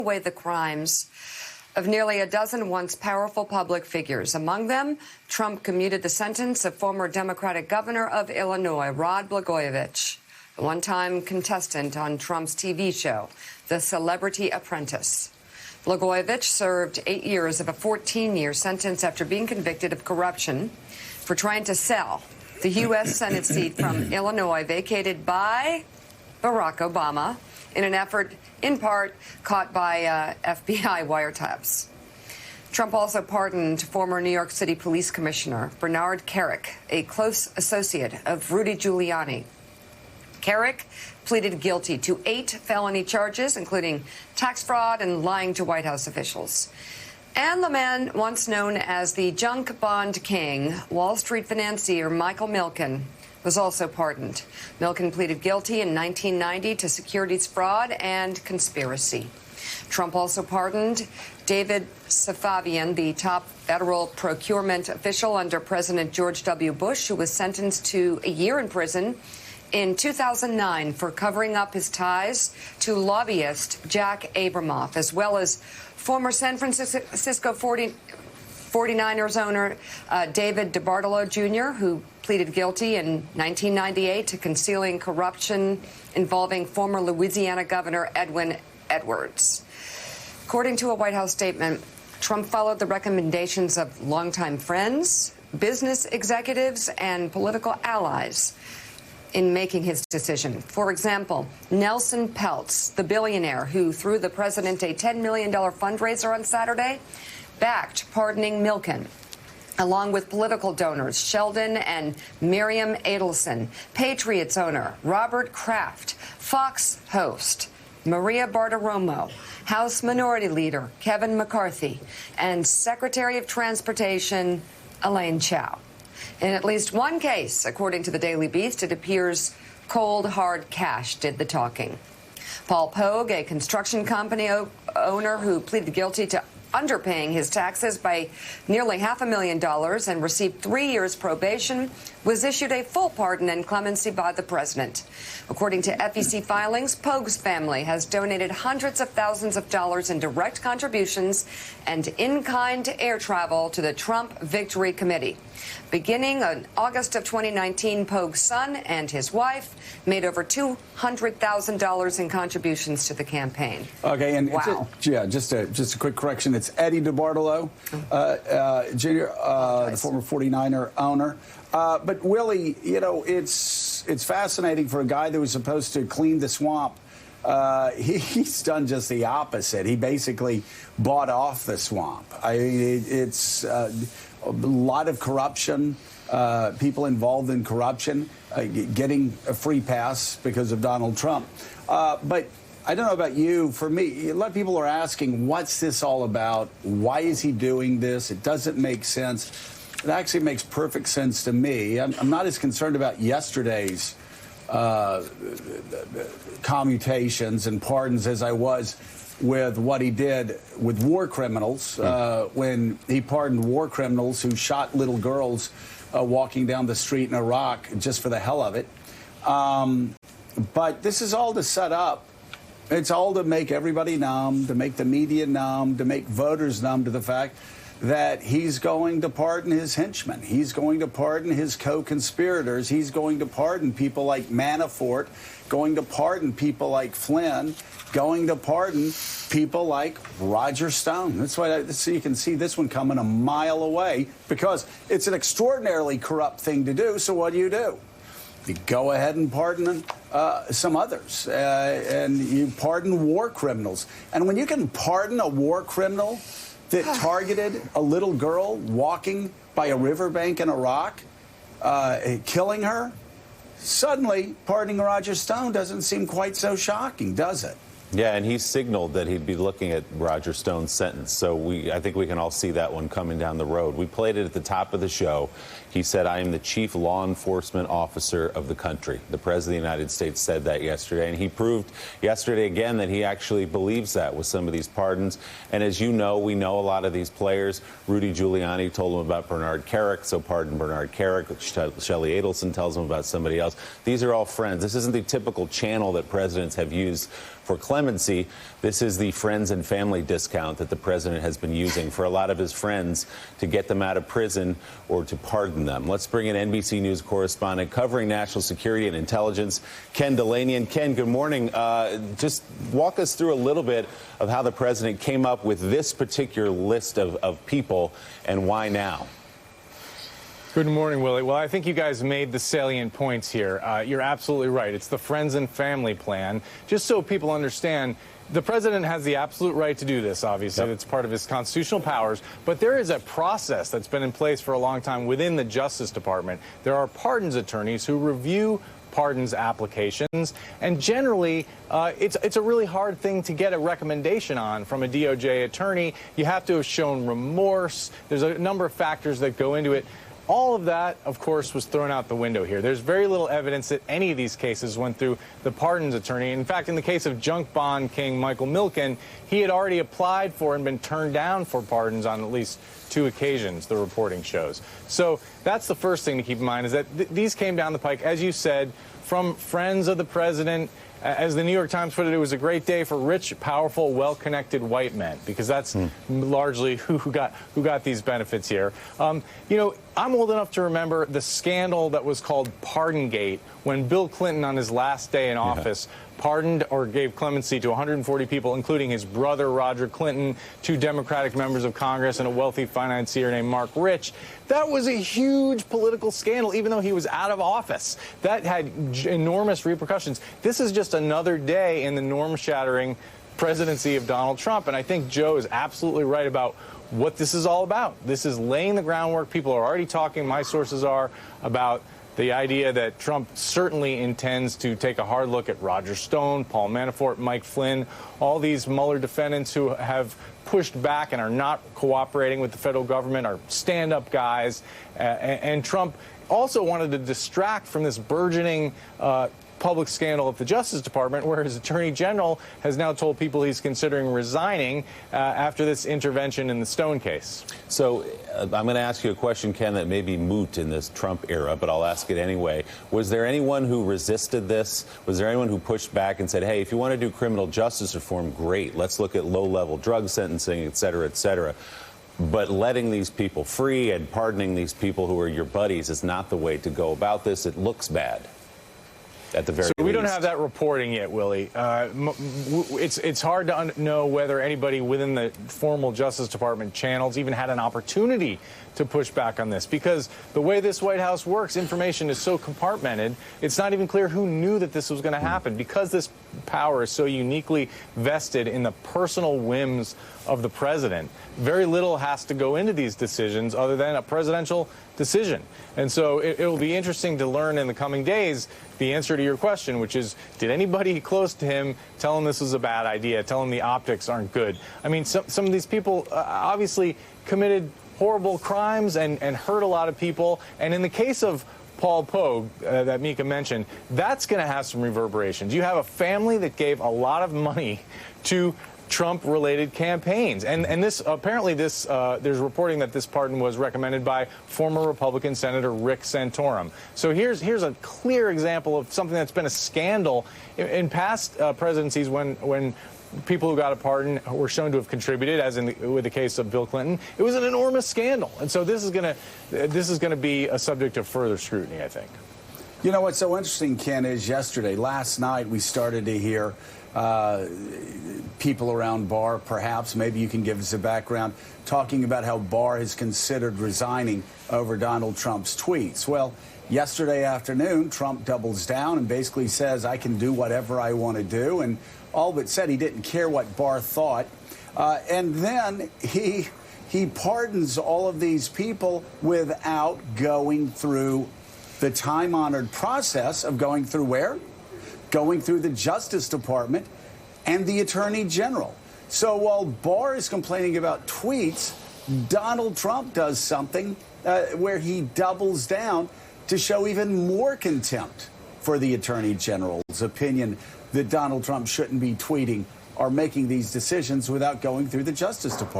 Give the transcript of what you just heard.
away the crimes of nearly a dozen once powerful public figures. Among them, Trump commuted the sentence of former Democratic governor of Illinois, Rod Blagojevich, a one-time contestant on Trump's TV show, The Celebrity Apprentice. Blagojevich served 8 years of a 14-year sentence after being convicted of corruption for trying to sell the U.S. Senate seat from Illinois vacated by Barack Obama in an effort, in part, caught by FBI wiretaps. Trump also pardoned former New York City Police Commissioner Bernard Kerik, a close associate of Rudy Giuliani. Kerik pleaded guilty to 8 felony charges, including tax fraud and lying to White House officials. And the man once known as the junk bond king, Wall Street financier Michael Milken, was also pardoned. Milken pleaded guilty in 1990 to securities fraud and conspiracy. Trump also pardoned David Safavian, the top federal procurement official under President George W. Bush, who was sentenced to a year in prison in 2009 for covering up his ties to lobbyist Jack Abramoff, as well as former San Francisco 49ers owner David DeBartolo Jr., who pleaded guilty in 1998 to concealing corruption involving former Louisiana Governor Edwin Edwards. According to a White House statement, Trump followed the recommendations of longtime friends, business executives, and political allies in making his decision. For example, Nelson Peltz, the billionaire who threw the president a $10 million fundraiser on Saturday, backed pardoning Milken, along with political donors Sheldon and Miriam Adelson, Patriots owner Robert Kraft, Fox host Maria Bartiromo, House Minority Leader Kevin McCarthy, and Secretary of Transportation Elaine Chao. In at least one case, according to the Daily Beast, it appears cold, hard cash did the talking. Paul Pogue, a construction company owner who pleaded guilty to underpaying his taxes by nearly $500,000 and received 3 years probation, was issued a full pardon and clemency by the president. According to FEC filings, Pogue's family has donated hundreds of thousands of dollars in direct contributions and in-kind air travel to the Trump Victory Committee. Beginning in August of 2019, Pogue's son and his wife made over $200,000 in contributions to the campaign. Okay, and wow. Just a quick correction. It's Eddie DeBartolo, Jr., the former 49er owner. But Willie, you know, it's fascinating for a guy that was supposed to clean the swamp. He's done just the opposite. He basically bought off the swamp. It's a lot of corruption, people involved in corruption, getting a free pass because of Donald Trump. But I don't know about you. For me, a lot of people are asking, what's this all about? Why is he doing this? It doesn't make sense. It actually makes perfect sense to me. I'm not as concerned about yesterday's commutations and pardons as I was with what he did with war criminals when he pardoned war criminals who shot little girls walking down the street in Iraq just for the hell of it. But this is all to set up. It's all to make everybody numb, to make the media numb, to make voters numb to the fact that he's going to pardon his henchmen. He's going to pardon his co-conspirators. He's going to pardon people like Manafort, going to pardon people like Flynn, going to pardon people like Roger Stone. That's why so you can see this one coming a mile away, because it's an extraordinarily corrupt thing to do. So what do? You go ahead and pardon some others, and you pardon war criminals. And when you can pardon a war criminal that targeted a little girl walking by a riverbank in Iraq, killing her, suddenly pardoning Roger Stone doesn't seem quite so shocking, does it? Yeah, and he signaled that he'd be looking at Roger Stone's sentence. So I think we can all see that one coming down the road. We played it at the top of the show. He said, "I am the chief law enforcement officer of the country." The President of the United States said that yesterday, and he proved yesterday again that he actually believes that with some of these pardons. And as you know, we know a lot of these players. Rudy Giuliani told him about Bernard Kerik, so pardon Bernard Kerik. Shelley Adelson tells him about somebody else. These are all friends. This isn't the typical channel that presidents have used for clemency. This is the friends and family discount that the president has been using for a lot of his friends to get them out of prison or to pardon them. Let's bring in NBC News correspondent covering national security and intelligence, Ken Dilanian. Ken, good morning. Just walk us through a little bit of how the president came up with this particular list of people and why now. Good morning, Willie. Well, I think you guys made the salient points here. You're absolutely right. It's the friends and family plan. Just so people understand, the president has the absolute right to do this, obviously. It's part of his constitutional powers. But there is a process that's been in place for a long time within the Justice Department. There are pardons attorneys who review pardons applications, and generally it's a really hard thing to get a recommendation on from a DOJ attorney. You have to have shown remorse. There's a number of factors that go into it. All of that, of course, was thrown out the window here. There's very little evidence that any of these cases went through the pardons attorney. In fact, in the case of junk bond king Michael Milken, he had already applied for and been turned down for pardons on at least 2 occasions, the reporting shows. So that's the first thing to keep in mind, is that these came down the pike, as you said, from friends of the president. As the New York Times put it, it was a great day for rich, powerful, well-connected white men, because that's largely who got these benefits here. You know, I'm old enough to remember the scandal that was called Pardongate, when Bill Clinton, on his last day in office, pardoned or gave clemency to 140 people, including his brother, Roger Clinton, 2 Democratic members of Congress, and a wealthy financier named Mark Rich. That was a huge political scandal, even though he was out of office. That had enormous repercussions. This is just another day in the norm-shattering presidency of Donald Trump, and I think Joe is absolutely right about what this is all about. This is laying the groundwork. People are already talking, my sources are, about the idea that Trump certainly intends to take a hard look at Roger Stone, Paul Manafort, Mike Flynn, all these Mueller defendants who have pushed back and are not cooperating with the federal government, are stand-up guys. And Trump also wanted to distract from this burgeoning public scandal at the Justice Department, where his attorney general has now told people he's considering resigning after this intervention in the Stone case. So I'm going to ask you a question, Ken, that may be moot in this Trump era, but I'll ask it anyway. Was there anyone who resisted this? Was there anyone who pushed back and said, hey, if you want to do criminal justice reform, great. Let's look at low-level drug sentencing, et cetera, et cetera. But letting these people free and pardoning these people who are your buddies is not the way to go about this. It looks bad. At the very least. We don't have that reporting yet, Willie. It's hard to know whether anybody within the formal Justice Department channels even had an opportunity to push back on this, because the way this White House works, information is so compartmented, it's not even clear who knew that this was going to happen. Because this power is so uniquely vested in the personal whims of the president, very little has to go into these decisions other than a presidential decision. And so it'll be interesting to learn in the coming days the answer to your question, which is, did anybody close to him tell him this was a bad idea, tell him the optics aren't good? I mean, some of these people obviously committed horrible crimes and hurt a lot of people. And in the case of Paul Pogue, that Mika mentioned, that's going to have some reverberations. You have a family that gave a lot of money to Trump-related campaigns, and this apparently there's reporting that this pardon was recommended by former Republican Senator Rick Santorum. So here's a clear example of something that's been a scandal in past presidencies when people who got a pardon were shown to have contributed, as with the case of Bill Clinton. It was an enormous scandal, and so this is going to be a subject of further scrutiny, I think. You know what's so interesting, Ken, is last night we started to hear people around Barr, perhaps, maybe you can give us a background, talking about how Barr has considered resigning over Donald Trump's tweets. Well, yesterday afternoon, Trump doubles down and basically says, I can do whatever I want to do, and all but said he didn't care what Barr thought. And then he pardons all of these people without going through the time-honored process of going through where? Going through the Justice Department and the Attorney General. So while Barr is complaining about tweets, Donald Trump does something where he doubles down to show even more contempt for the Attorney General's opinion that Donald Trump shouldn't be tweeting or making these decisions without going through the Justice Department.